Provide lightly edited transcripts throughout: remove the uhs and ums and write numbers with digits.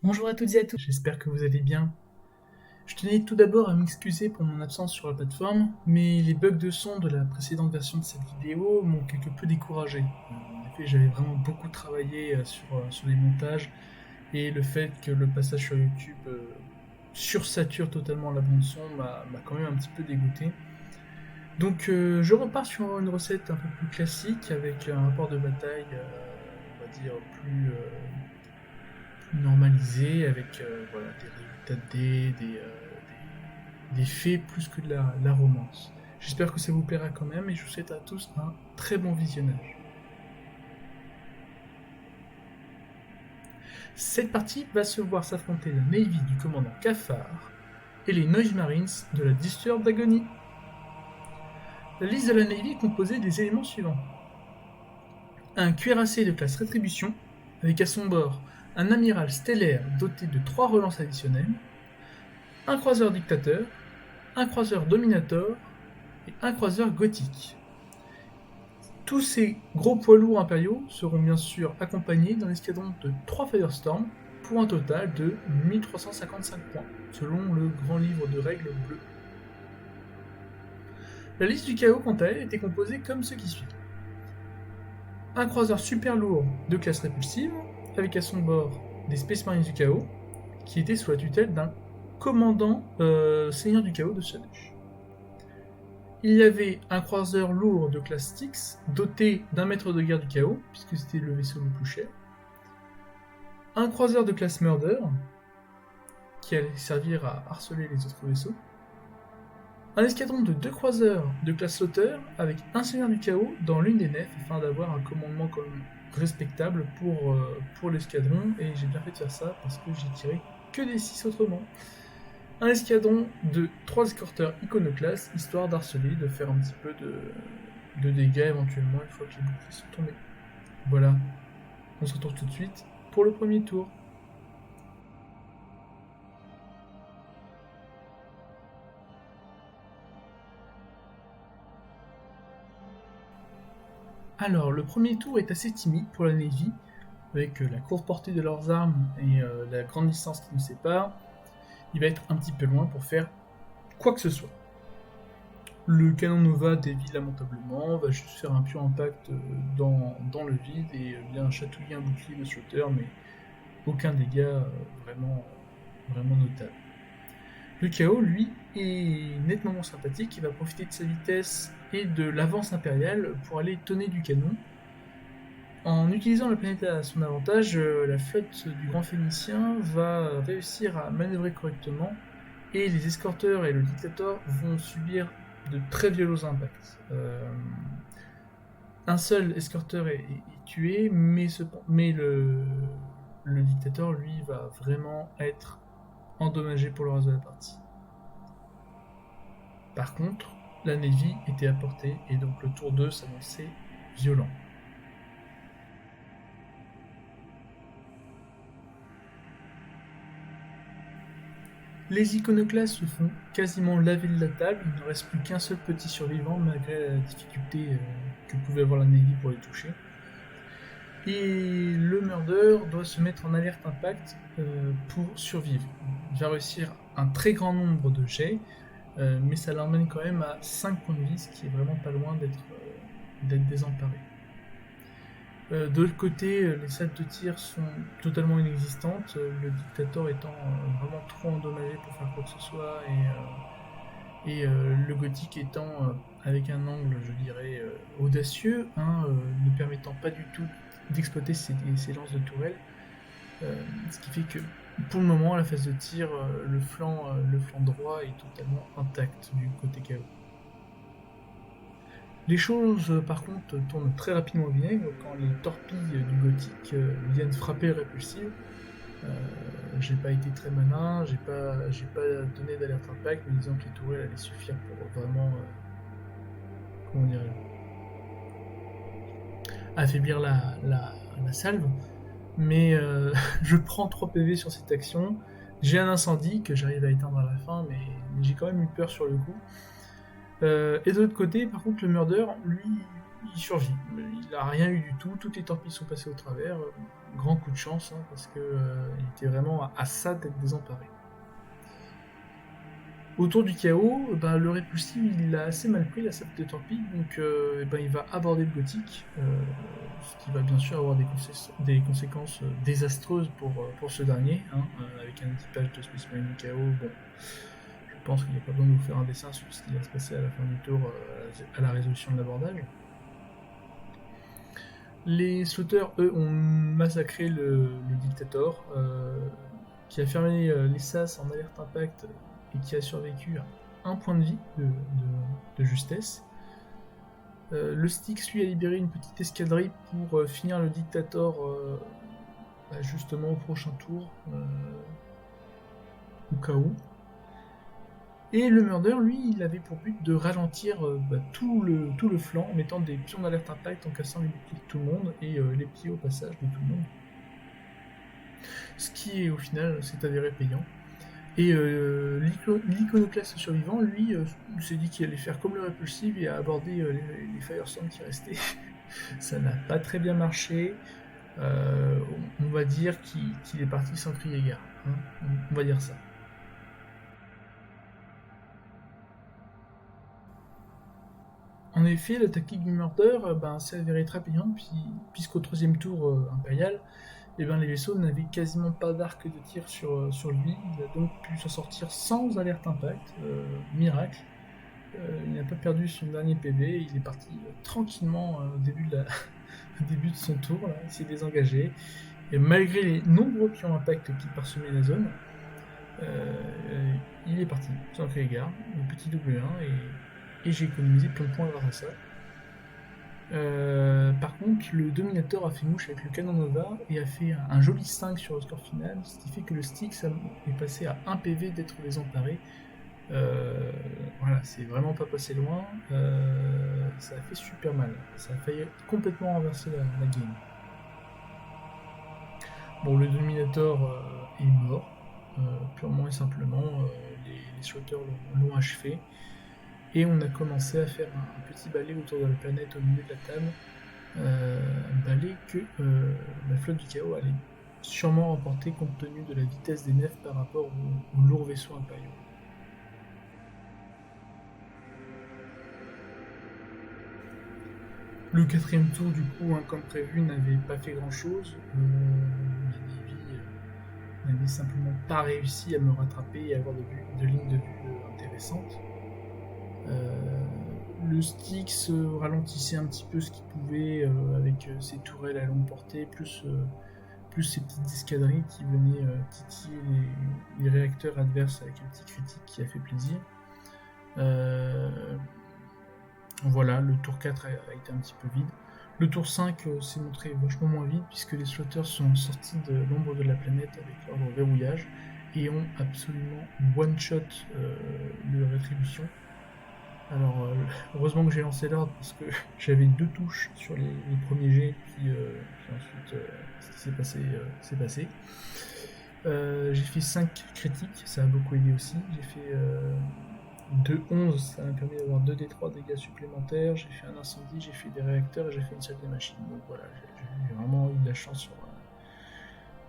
Bonjour à toutes et à tous, j'espère que vous allez bien. Je tenais tout d'abord à m'excuser pour mon absence sur la plateforme, mais les bugs de son de la précédente version de cette vidéo m'ont quelque peu découragé. En effet, j'avais vraiment beaucoup travaillé sur les montages, et le fait que le passage sur YouTube sursature totalement la bande son m'a quand même un petit peu dégoûté. Donc je repars sur une recette un peu plus classique, avec un rapport de bataille, on va dire, plus normalisé, avec voilà, des résultats de dés, des faits plus que de la romance. J'espère que ça vous plaira quand même et je vous souhaite à tous un très bon visionnage. Cette partie va se voir s'affronter la Navy du commandant Cafard et les Noise Marines de la Disturbed Agony. La liste de la Navy est composée des éléments suivants: un cuirassé de classe Rétribution, avec à son bord un amiral stellaire doté de 3 relances additionnelles, un croiseur dictateur, un croiseur dominator et un croiseur gothique. Tous ces gros poids lourds impériaux seront bien sûr accompagnés d'un escadron de 3 Firestorm pour un total de 1355 points, selon le grand livre de règles bleu. La liste du chaos, quant à elle, était composée comme ceux qui suivent: un croiseur super lourd de classe répulsive, avec à son bord des Space Marines du chaos, qui étaient sous la tutelle d'un commandant seigneur du chaos de Shadowsh. Il y avait un croiseur lourd de classe Styx, doté d'un maître de guerre du chaos, puisque c'était le vaisseau le plus cher. Un croiseur de classe Murder, qui allait servir à harceler les autres vaisseaux. Un escadron de 2 croiseurs de classe Slaughter, avec un seigneur du chaos dans l'une des nefs, afin d'avoir un commandement quand même respectable pour l'escadron, et j'ai bien fait de faire ça, parce que j'ai tiré que des 6 autrement. Un escadron de 3 escorteurs iconoclastes, histoire d'harceler, de faire un petit peu de dégâts éventuellement une fois que les boucliers sont tombés. Voilà, on se retrouve tout de suite pour le premier tour. Alors, le premier tour est assez timide pour la Navy, avec la courte portée de leurs armes et la grande distance qui nous sépare. Il va être un petit peu loin pour faire quoi que ce soit. Le canon Nova dévie lamentablement, va juste faire un pur impact dans le vide et bien chatouiller un bouclier de Slaughter, mais aucun dégât vraiment notable. Le chaos, lui, est nettement moins sympathique. Il va profiter de sa vitesse et de l'avance impériale pour aller tonner du canon. En utilisant la planète à son avantage, la flotte du Grand Phénicien va réussir à manœuvrer correctement et les escorteurs et le dictateur vont subir de très violents impacts. Un seul escorteur est tué, mais le dictateur, lui, va vraiment être endommagé pour le reste de la partie. Par contre, la Navy était à portée et donc le tour 2 s'annonçait violent. Les iconoclastes se font quasiment laver de la table, il ne reste plus qu'un seul petit survivant malgré la difficulté que pouvait avoir la Navy pour les toucher. Et le Murder doit se mettre en alerte impact pour survivre. Il va réussir un très grand nombre de jets, mais ça l'emmène quand même à 5 points de vie, ce qui est vraiment pas loin d'être désemparé. De l'autre côté, les salles de tir sont totalement inexistantes, le dictateur étant vraiment trop endommagé pour faire quoi que ce soit, et le gothique étant avec un angle, je dirais, audacieux, hein, ne permettant pas du tout d'exploiter ses lances de tourelle, ce qui fait que pour le moment, à la phase de tir, le flanc droit est totalement intact du côté KO. Les choses, par contre, tournent très rapidement au vinaigre quand les torpilles du gothique viennent frapper le répulsif. J'ai pas été très malin, j'ai pas donné d'alerte impact, me disant que les tourelles allaient suffire pour vraiment, comment dire, affaiblir la salve. Mais je prends 3 PV sur cette action. J'ai un incendie que j'arrive à éteindre à la fin, mais j'ai quand même eu peur sur le coup. Et de l'autre côté, par contre, le Murder, lui, il survit. Il n'a rien eu du tout, toutes les torpilles sont passées au travers. Grand coup de chance, hein, parce qu'il était vraiment à ça d'être désemparé. Autour du chaos, le répulsif il a assez mal pris la salle de torpille, donc il va aborder le gothique, ce qui va bien sûr avoir des conséquences désastreuses pour ce dernier, hein, avec un équipage de Space Marine du chaos. Bon, je pense qu'il n'y a pas besoin de vous faire un dessin sur ce qui va se passer à la fin du tour à la résolution de l'abordage. Les Slaughters, eux, ont massacré le Dictator, qui a fermé les SAS en alerte impact et qui a survécu à un point de vie de justesse. Le Styx, lui, a libéré une petite escadrille pour finir le Dictator justement au prochain tour, au cas où. Et le Murder, lui, il avait pour but de ralentir tout le flanc en mettant des pions d'alerte impact, en cassant les boucliers de tout le monde et les pieds au passage de tout le monde. Ce qui, au final, s'est avéré payant. Et l'iconoclaste survivant, lui, s'est dit qu'il allait faire comme le répulsif et a abordé les Firestorm qui restaient. Ça n'a pas très bien marché. On va dire qu'il est parti sans crier gare. Hein, on va dire ça. En effet, la tactique du Murder s'est avérée très payante, puisqu'au troisième tour impérial, les vaisseaux n'avaient quasiment pas d'arc de tir sur lui. Il a donc pu s'en sortir sans alerte impact. Miracle. Il n'a pas perdu son dernier PV. Il est parti tranquillement au début de son tour. Là. Il s'est désengagé. Et malgré les nombreux pions impact qui parsemaient la zone, il est parti sans crier gare. Un petit double 1 et j'ai économisé plein de points grâce à ça. Par contre, le Dominator a fait mouche avec le canon Nova et a fait un joli 5 sur le score final, ce qui fait que le Styx est passé à 1 PV d'être désemparé. Voilà, c'est vraiment pas passé loin. Ça a fait super mal. Ça a failli complètement renverser la game. Bon, le Dominator est mort, purement et simplement. Les Slaughters l'ont achevé. Et on a commencé à faire un petit balai autour de la planète au milieu de la table. Un balai que la flotte du chaos allait sûrement remporter compte tenu de la vitesse des nefs par rapport aux lourds vaisseaux impériaux. Le quatrième tour, du coup, comme prévu, n'avait pas fait grand-chose. La Navy n'avait simplement pas réussi à me rattraper et à avoir de lignes de vue intéressantes. Le Styx ralentissait un petit peu ce qu'il pouvait avec ses tourelles à longue portée, plus ses petites escadrilles qui venaient titiller les réacteurs adverses avec un petit critique qui a fait plaisir. Voilà, le tour 4 a été un petit peu vide. Le tour 5 s'est montré vachement moins vide puisque les Slaughters sont sortis de l'ombre de la planète avec leur verrouillage et ont absolument one-shot le Rétribution. Alors, heureusement que j'ai lancé l'ordre parce que j'avais 2 touches sur les premiers jets, puis ensuite ce qui s'est passé. J'ai fait 5 critiques, ça a beaucoup aidé aussi. J'ai fait 2-11, ça m'a permis d'avoir 2d3 dégâts supplémentaires. J'ai fait un incendie, j'ai fait des réacteurs et j'ai fait une salle des machines. Donc voilà, j'ai vraiment eu de la chance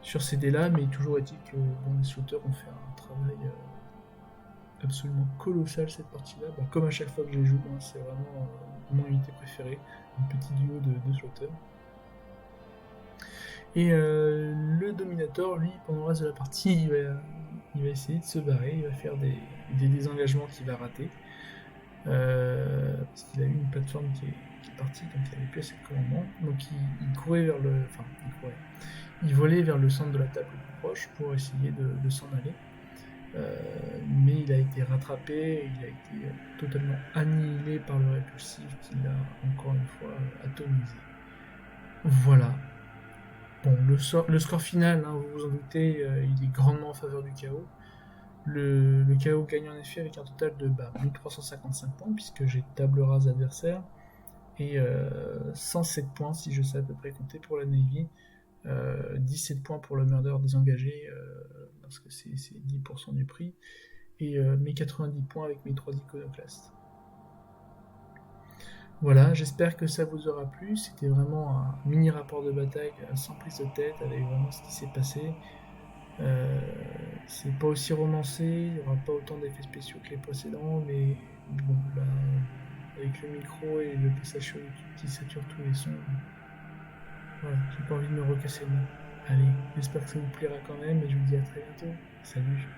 sur ces dés-là, mais toujours est-il que les Slaughters ont fait un travail absolument colossal cette partie-là. Comme à chaque fois que je les joue, c'est vraiment mon unité préférée, un petit duo de Slaughters. Et le Dominator, lui, pendant le reste de la partie, il va essayer de se barrer, il va faire des désengagements qu'il va rater. Parce qu'il a eu une plateforme qui est partie, donc il n'avait plus assez de commandement. Donc il courait vers le. Enfin, il volait vers le centre de la table le plus proche pour essayer de s'en aller. Mais il a été rattrapé, il a été totalement annihilé par le répulsif qui l'a encore une fois atomisé. Voilà. Bon, le score final, vous vous en doutez, il est grandement en faveur du chaos. Le chaos gagne en effet avec un total de 1355 points puisque j'ai table rase adversaire et 107 points si je sais à peu près compter pour la Navy. 17 points pour le Murder désengagé parce que c'est 10% du prix et mes 90 points avec mes 3 iconoclastes. Voilà, j'espère que ça vous aura plu. C'était vraiment un mini rapport de bataille sans prise de tête avec vraiment ce qui s'est passé. Euh, c'est pas aussi romancé, il n'y aura pas autant d'effets spéciaux que les précédents, mais bon, là, avec le micro et le passage qui sature tous les sons, voilà, j'ai pas envie de me recasser le nez. Allez, j'espère que ça vous plaira quand même et je vous dis à très bientôt. Salut!